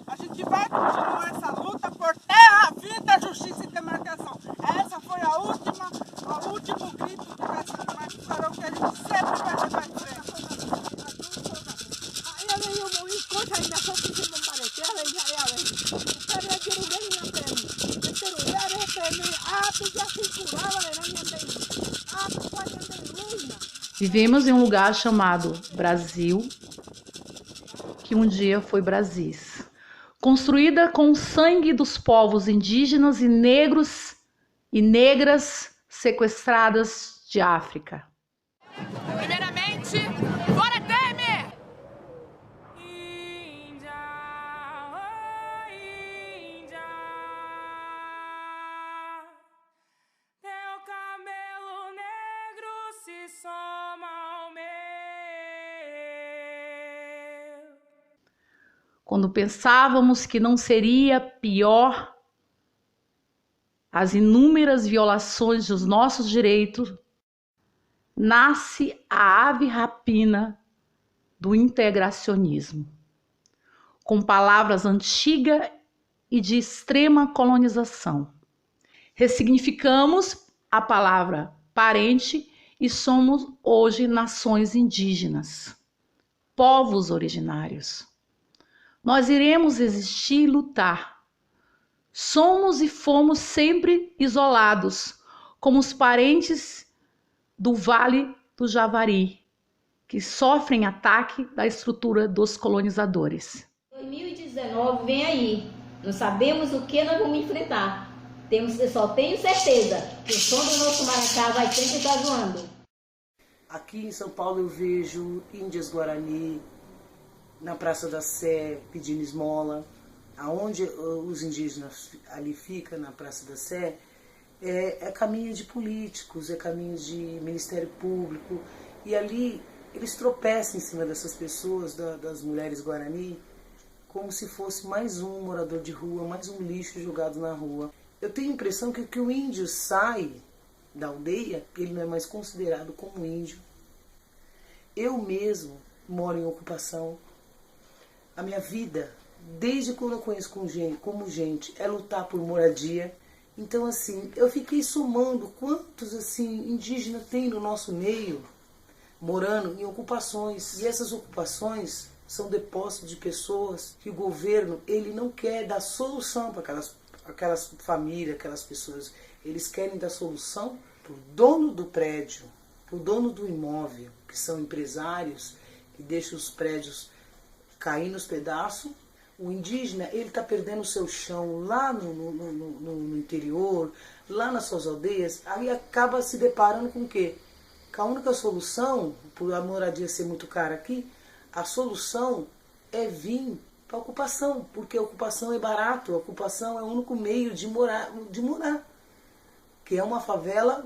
A gente vai continuar essa luta por terra, vida, justiça e demarcação. Essa foi o último grito que vai ser mais farol que a gente sempre vai levar em frente. Vivemos em um lugar chamado Brasil, que um dia foi Brasis, construída com o sangue dos povos indígenas e negros e negras sequestradas de África. Primeiramente, fora Temer! Teu cabelo negro se soma ao meu. Quando pensávamos que não seria pior as inúmeras violações dos nossos direitos, nasce a ave rapina do integracionismo, com palavras antigas e de extrema colonização. Ressignificamos a palavra parente e somos hoje nações indígenas, povos originários. Nós iremos existir e lutar. Somos e fomos sempre isolados, como os parentes do Vale do Javari, que sofrem ataque da estrutura dos colonizadores. 2019 vem aí. Não sabemos o que nós vamos enfrentar. Eu só tenho certeza que o som do nosso maracá vai sempre estar voando. Aqui em São Paulo eu vejo índias Guarani na Praça da Sé pedindo esmola. Aonde os indígenas ali ficam, na Praça da Sé, é caminho de políticos, é caminho de Ministério Público. E ali eles tropeçam em cima dessas pessoas, das mulheres Guarani, como se fosse mais um morador de rua, mais um lixo jogado na rua. Eu tenho a impressão que o índio sai da aldeia, ele não é mais considerado como índio. Eu mesmo moro em ocupação. A minha vida, desde quando eu conheço como gente, é lutar por moradia. Então, assim, eu fiquei somando quantos assim indígenas tem no nosso meio, morando em ocupações. E essas ocupações são depósitos de pessoas que o governo ele não quer dar solução para aquelas famílias, aquelas pessoas. Eles querem dar solução para o dono do prédio, para o dono do imóvel, que são empresários que deixam os prédios cair nos pedaços. O indígena ele está perdendo o seu chão lá no interior, lá nas suas aldeias, aí acaba se deparando com o quê? Que a única solução, por a moradia ser muito cara aqui, a solução é vir para a ocupação, porque a ocupação é barato, a ocupação é o único meio de morar, que é uma favela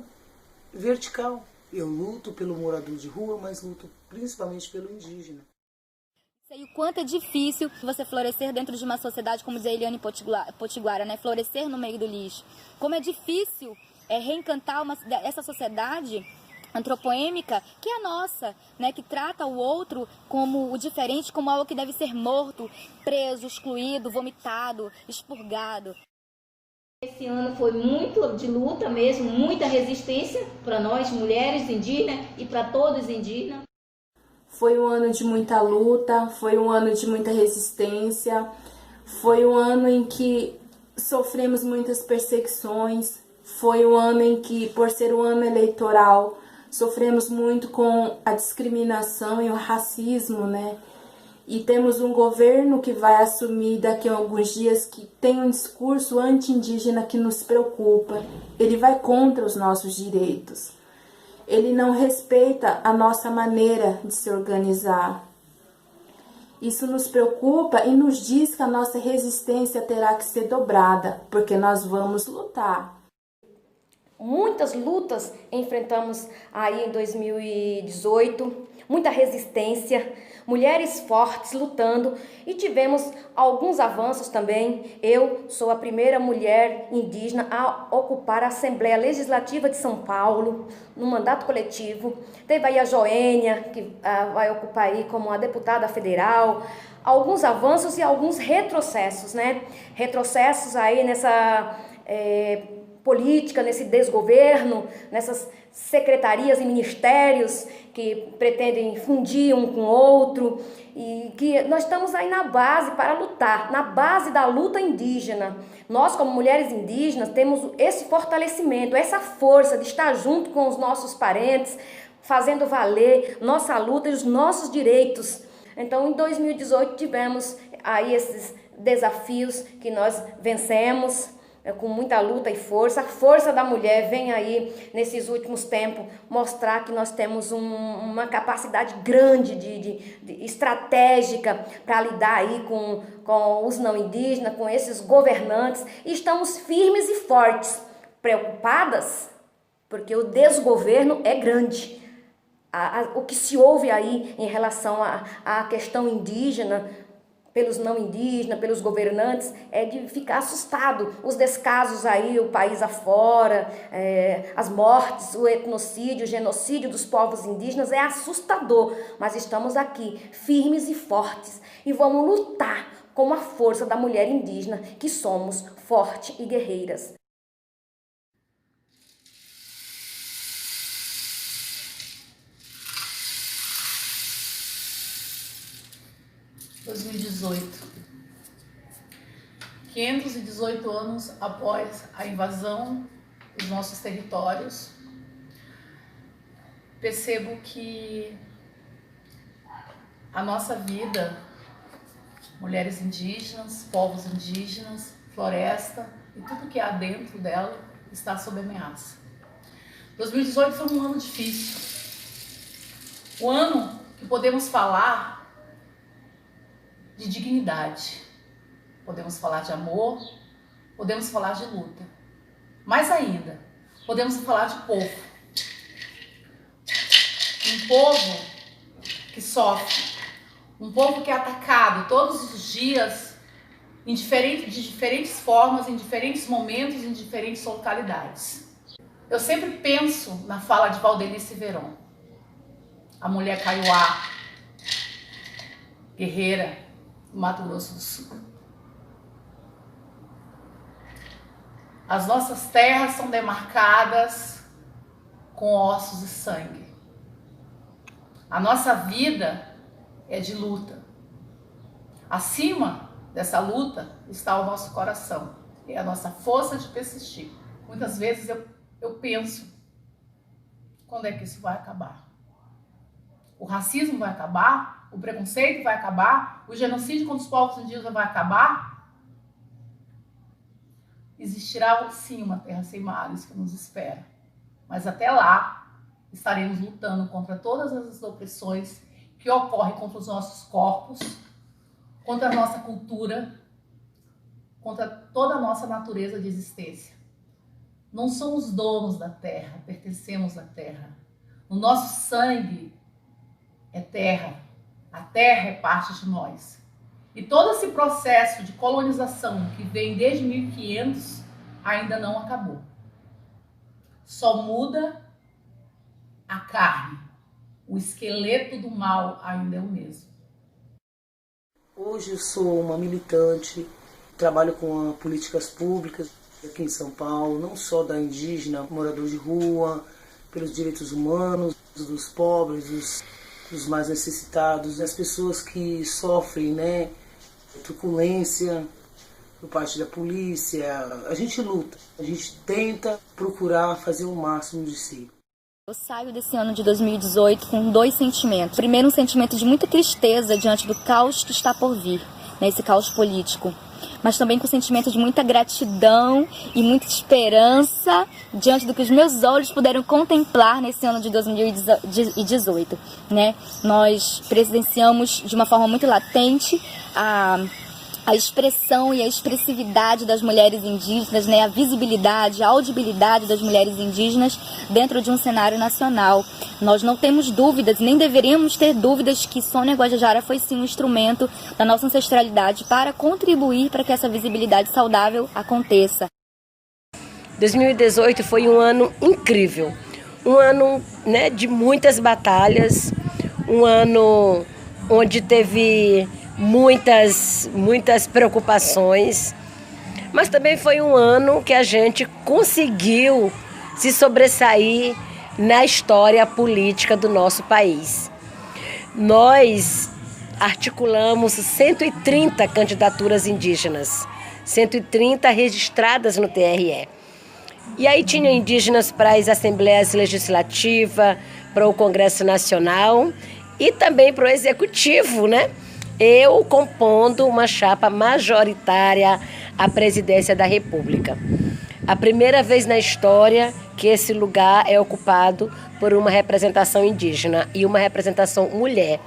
vertical. Eu luto pelo morador de rua, mas luto principalmente pelo indígena. Sei o quanto é difícil você florescer dentro de uma sociedade, como diz a Eliane Potiguara, né? Florescer no meio do lixo. Como é difícil reencantar essa sociedade antropoêmica que é a nossa, né? Que trata o outro como o diferente, como algo que deve ser morto, preso, excluído, vomitado, expurgado. Esse ano foi muito de luta mesmo, muita resistência para nós, mulheres indígenas e para todos os indígenas. Foi um ano de muita luta, foi um ano de muita resistência, foi um ano em que sofremos muitas perseguições, foi um ano em que, por ser um ano eleitoral, sofremos muito com a discriminação e o racismo, né? E temos um governo que vai assumir daqui a alguns dias que tem um discurso anti-indígena que nos preocupa. Ele vai contra os nossos direitos. Ele não respeita a nossa maneira de se organizar. Isso nos preocupa e nos diz que a nossa resistência terá que ser dobrada, porque nós vamos lutar. Muitas lutas enfrentamos aí em 2018, muita resistência, mulheres fortes lutando e tivemos alguns avanços também. Eu sou a primeira mulher indígena a ocupar a Assembleia Legislativa de São Paulo, no mandato coletivo. Teve aí a Joênia, que vai ocupar aí como a deputada federal, alguns avanços e alguns retrocessos, né? Retrocessos aí nessa política, nesse desgoverno, nessas secretarias e ministérios que pretendem fundir um com o outro, e que nós estamos aí na base para lutar, na base da luta indígena. Nós, como mulheres indígenas, temos esse fortalecimento, essa força de estar junto com os nossos parentes, fazendo valer nossa luta e os nossos direitos. Então, em 2018, tivemos aí esses desafios que nós vencemos, com muita luta e força. A força da mulher vem aí, nesses últimos tempos, mostrar que nós temos uma capacidade grande de estratégica para lidar aí com os não indígenas, com esses governantes. E estamos firmes e fortes, preocupadas, porque o desgoverno é grande. O que se ouve aí em relação à questão indígena, pelos não indígenas, pelos governantes, é de ficar assustado. Os descasos aí, o país afora, as mortes, o etnocídio, o genocídio dos povos indígenas é assustador. Mas estamos aqui, firmes e fortes, e vamos lutar com a força da mulher indígena, que somos fortes e guerreiras. Em 2018, 518 anos após a invasão dos nossos territórios, percebo que a nossa vida, mulheres indígenas, povos indígenas, floresta e tudo que há dentro dela está sob ameaça. 2018 foi um ano difícil, um ano que podemos falar de dignidade, podemos falar de amor, podemos falar de luta. Mais ainda, podemos falar de povo. Um povo que sofre, um povo que é atacado todos os dias, de diferentes formas, em diferentes momentos, em diferentes localidades. Eu sempre penso na fala de Valdenice Veron, a mulher kaiowá, guerreira, do Mato Grosso do Sul. As nossas terras são demarcadas com ossos e sangue. A nossa vida é de luta. Acima dessa luta está o nosso coração, é a nossa força de persistir. Muitas vezes eu penso, quando é que isso vai acabar? O racismo vai acabar? O preconceito vai acabar? O genocídio contra os povos indígenas vai acabar? Existirá sim uma terra sem mares que nos espera. Mas até lá estaremos lutando contra todas as opressões que ocorrem contra os nossos corpos, contra a nossa cultura, contra toda a nossa natureza de existência. Não somos donos da terra, pertencemos à terra. O nosso sangue é terra. A terra é parte de nós. E todo esse processo de colonização que vem desde 1500 ainda não acabou. Só muda a carne. O esqueleto do mal ainda é o mesmo. Hoje eu sou uma militante, trabalho com políticas públicas aqui em São Paulo, não só da indígena, morador de rua, pelos direitos humanos, dos pobres, dos mais necessitados, das pessoas que sofrem, né, truculência por parte da polícia. A gente luta, a gente tenta procurar fazer o máximo de si. Eu saio desse ano de 2018 com dois sentimentos. Primeiro, um sentimento de muita tristeza diante do caos que está por vir, né, esse caos político. Mas também com o sentimento de muita gratidão e muita esperança diante do que os meus olhos puderam contemplar nesse ano de 2018. Né? Nós presenciamos de uma forma muito latente a expressão e a expressividade das mulheres indígenas, né? A visibilidade, a audibilidade das mulheres indígenas dentro de um cenário nacional. Nós não temos dúvidas, nem deveríamos ter dúvidas que Sônia Guajajara foi sim um instrumento da nossa ancestralidade para contribuir para que essa visibilidade saudável aconteça. 2018 foi um ano incrível, um ano, né, de muitas batalhas, um ano onde teve muitas preocupações, mas também foi um ano que a gente conseguiu se sobressair na história política do nosso país. Nós articulamos 130 candidaturas indígenas, 130 registradas no TRE. E aí tinha indígenas para as assembleias legislativas, para o Congresso Nacional e também para o Executivo, né? Eu compondo uma chapa majoritária à presidência da República. A primeira vez na história que esse lugar é ocupado por uma representação indígena e uma representação mulher.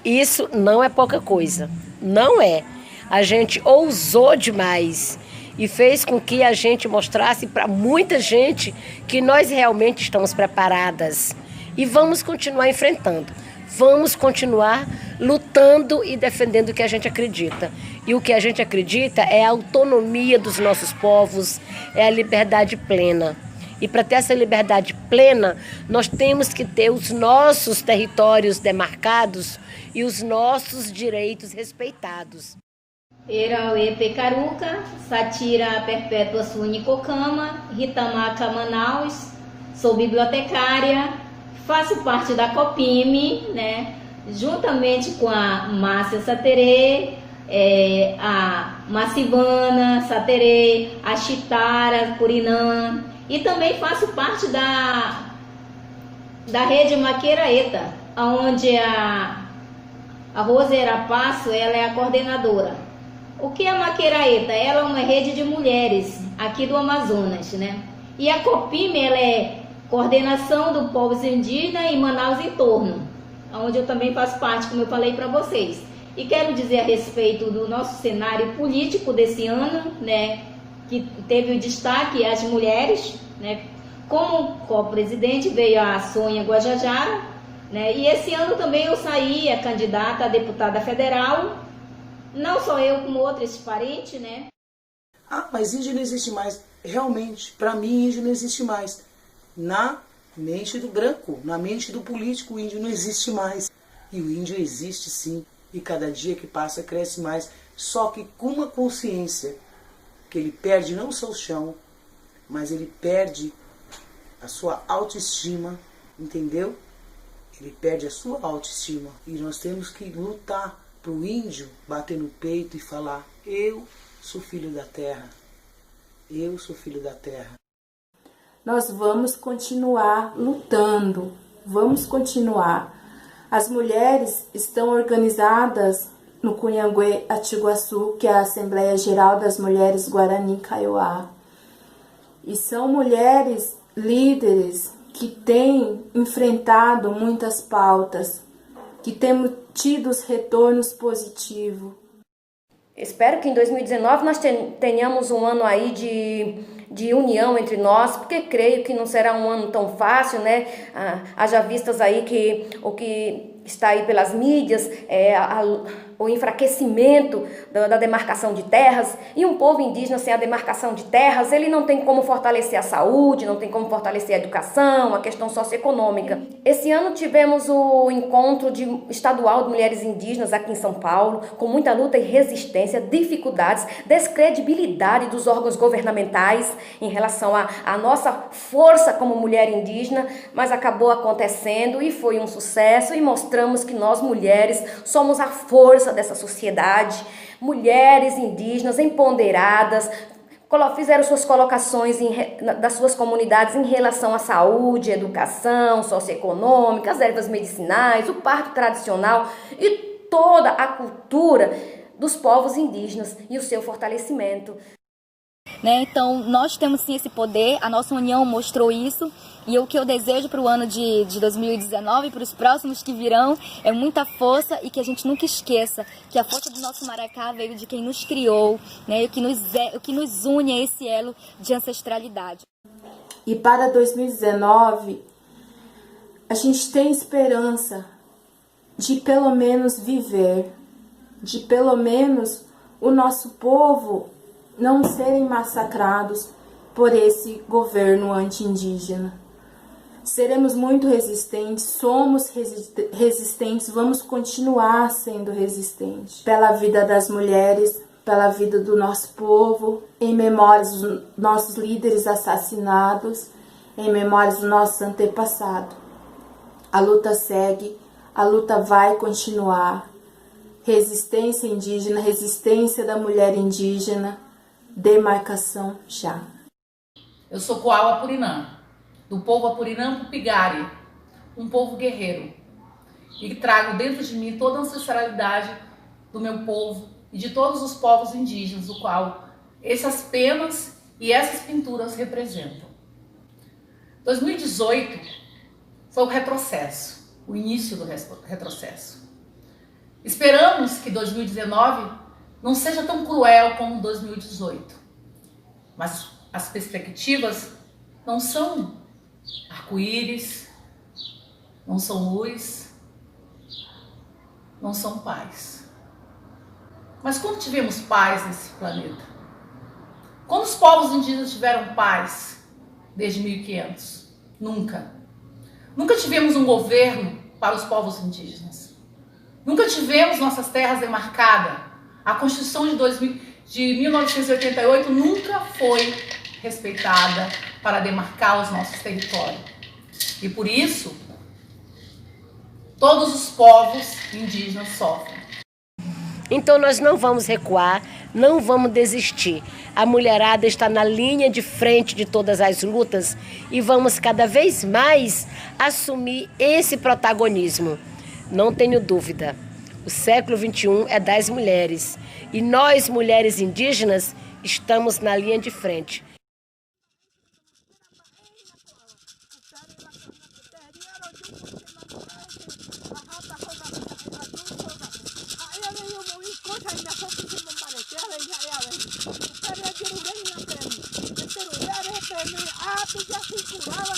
Isso não é pouca coisa, não é. A gente ousou demais e fez com que a gente mostrasse para muita gente que nós realmente estamos preparadas. E vamos continuar enfrentando, vamos continuar lutando e defendendo o que a gente acredita. E o que a gente acredita é a autonomia dos nossos povos, é a liberdade plena. E para ter essa liberdade plena, nós temos que ter os nossos territórios demarcados e os nossos direitos respeitados. Erauê Pecaruca, Satira Perpétua Sunicocama, Ritamaka Manaus, sou bibliotecária, faço parte da Copime, né? Juntamente com a Márcia Saterê, a Macibana Saterê, a Chitara Curinã, e também faço parte da rede Maqueiraeta, onde a Rose Erapasso, ela é a coordenadora. O que é a Maqueiraeta? Ela é uma rede de mulheres aqui do Amazonas, né? E a Copime, ela é coordenação do povos indígenas em Manaus e entorno, onde eu também faço parte, como eu falei para vocês. E quero dizer a respeito do nosso cenário político desse ano, né, que teve o destaque as mulheres, né? Como co-presidente veio a Sônia Guajajara, né? E esse ano também eu saí a candidata a deputada federal, não só eu como outros parentes, né? Ah, mas índio não existe mais. Realmente, para mim, índio não existe mais. Na mente do branco, na mente do político, o índio não existe mais. E o índio existe sim, e cada dia que passa cresce mais, só que com uma consciência que ele perde não só o chão, mas ele perde a sua autoestima, entendeu? Ele perde a sua autoestima. E nós temos que lutar para o índio bater no peito e falar: eu sou filho da terra, eu sou filho da terra. Nós vamos continuar lutando, vamos continuar. As mulheres estão organizadas no Cunhanguê Atiguaçu, que é a Assembleia Geral das Mulheres Guarani Kaiowá. E são mulheres líderes que têm enfrentado muitas pautas, que temos tido os retornos positivos. Espero que em 2019 nós tenhamos um ano aí de união entre nós, porque creio que não será um ano tão fácil, né? Haja vistas aí que o que está aí pelas mídias é o enfraquecimento da demarcação de terras, e um povo indígena sem a demarcação de terras, ele não tem como fortalecer a saúde, não tem como fortalecer a educação, a questão socioeconômica. Esse ano tivemos o encontro estadual de mulheres indígenas aqui em São Paulo, com muita luta e resistência, dificuldades, descredibilidade dos órgãos governamentais em relação à nossa força como mulher indígena, mas acabou acontecendo e foi um sucesso, e mostramos que nós mulheres somos a força dessa sociedade, mulheres indígenas empoderadas, fizeram suas colocações das suas comunidades em relação à saúde, educação, socioeconômica, as ervas medicinais, o parto tradicional e toda a cultura dos povos indígenas e o seu fortalecimento. Né? Então, nós temos sim esse poder, a nossa união mostrou isso, e o que eu desejo para o ano de 2019 e para os próximos que virão é muita força, e que a gente nunca esqueça que a força do nosso Maracá veio de quem nos criou, né? O que nos une é esse elo de ancestralidade. E para 2019, a gente tem esperança de pelo menos viver, de pelo menos o nosso povo não serem massacrados por esse governo anti-indígena. Seremos muito resistentes, somos resistentes, vamos continuar sendo resistentes pela vida das mulheres, pela vida do nosso povo, em memória dos nossos líderes assassinados, em memória do nosso antepassado. A luta segue, a luta vai continuar. Resistência indígena, resistência da mulher indígena, demarcação já. Eu sou Coal Apurinã, do povo Apurinã Pupigari, um povo guerreiro, e trago dentro de mim toda a ancestralidade do meu povo e de todos os povos indígenas, o qual essas penas e essas pinturas representam. 2018 foi o retrocesso, o início do retrocesso. Esperamos que 2019 não seja tão cruel como 2018, mas as perspectivas não são arco-íris, não são luz, não são paz. Mas quando tivemos paz nesse planeta? Quando os povos indígenas tiveram paz desde 1500? Nunca. Nunca tivemos um governo para os povos indígenas. Nunca tivemos nossas terras demarcadas. A Constituição de 1988 nunca foi respeitada para demarcar os nossos territórios. E por isso, todos os povos indígenas sofrem. Então nós não vamos recuar, não vamos desistir. A mulherada está na linha de frente de todas as lutas e vamos cada vez mais assumir esse protagonismo. Não tenho dúvida, o século XXI é das mulheres e nós, mulheres indígenas, estamos na linha de frente. Ah, tu já se curava.